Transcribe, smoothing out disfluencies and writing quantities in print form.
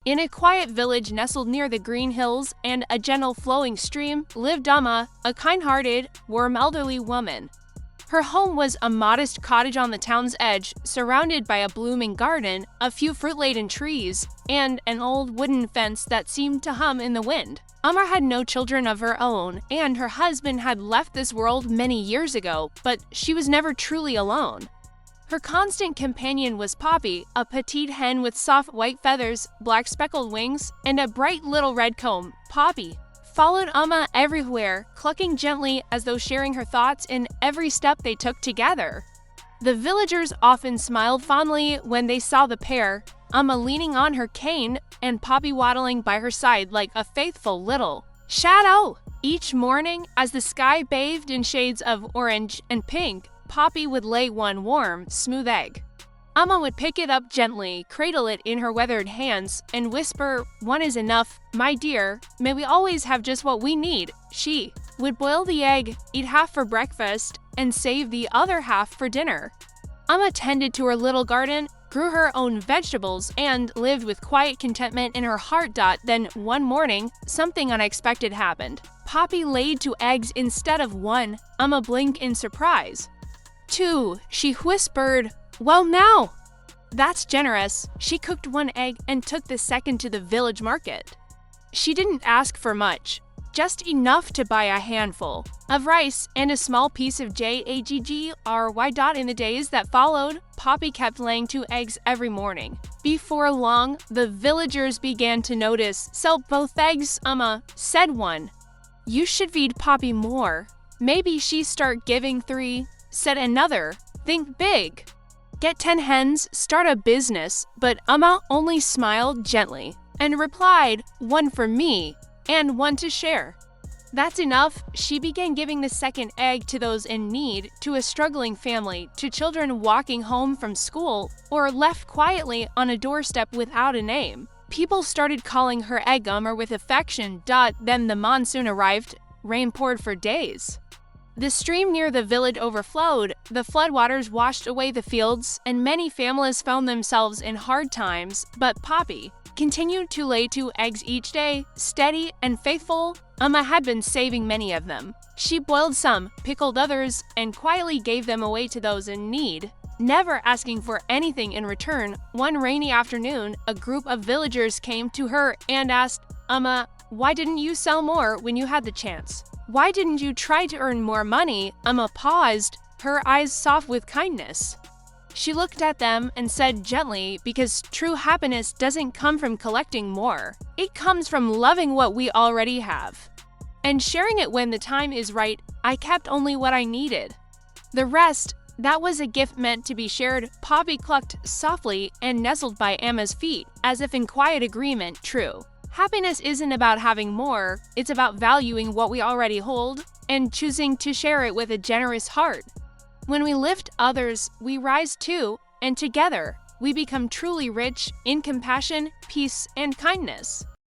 In a quiet village nestled near the green hills and a gentle flowing stream lived Amma, a kind-hearted, warm elderly woman. Her home was a modest cottage on the town's edge, surrounded by a blooming garden, a few fruit-laden trees, and an old wooden fence that seemed to hum in the wind. Amma had no children of her own, and her husband had left this world many years ago, but she was never truly alone. Her constant companion was Poppy, a petite hen with soft white feathers, black speckled wings, and a bright little red comb. Poppy followed Amma everywhere, clucking gently as though sharing her thoughts in every step they took together. The villagers often smiled fondly when they saw the pair, Amma leaning on her cane and Poppy waddling by her side like a faithful little shadow. Each morning, as the sky bathed in shades of orange and pink, Poppy would lay one warm, smooth egg. Amma would pick it up gently, cradle it in her weathered hands, and whisper, "One is enough, my dear. May we always have just what we need." She would boil the egg, eat half for breakfast, and save the other half for dinner. Amma tended to her little garden, grew her own vegetables, and lived with quiet contentment in her heart. Then, one morning, something unexpected happened. Poppy laid 2 eggs instead of 1. Amma blinked in surprise. 2, she whispered. "Well now, that's generous." She cooked 1 egg and took the second to the village market. She didn't ask for much, just enough to buy a handful of rice and a small piece of jaggery. In the days that followed, Poppy kept laying 2 eggs every morning. Before long, the villagers began to notice. "Sell both eggs," Amma said one. "You should feed Poppy more. Maybe she start giving 3, said another. "Think big. Get 10 hens, start a business." But Amma only smiled gently and replied, "1 for me and 1 to share." That's enough. She began giving the second egg to those in need, to a struggling family, to children walking home from school, or left quietly on a doorstep without a name. People started calling her Egg Amma with affection. Then the monsoon arrived. Rain poured for days. The stream near the village overflowed, the floodwaters washed away the fields, and many families found themselves in hard times. But Poppy continued to lay 2 eggs each day, steady and faithful. Amma had been saving many of them. She boiled some, pickled others, and quietly gave them away to those in need, never asking for anything in return. One rainy afternoon, a group of villagers came to her and asked, "Amma, why didn't you sell more when you had the chance? Why didn't you try to earn more money?" Amma paused, her eyes soft with kindness. She looked at them and said gently, "Because true happiness doesn't come from collecting more. It comes from loving what we already have and sharing it when the time is right. I kept only what I needed. The rest, that was a gift meant to be shared." Poppy clucked softly and nestled by Amma's feet, as if in quiet agreement. True happiness isn't about having more, it's about valuing what we already hold and choosing to share it with a generous heart. When we lift others, we rise too, and together, we become truly rich in compassion, peace, and kindness.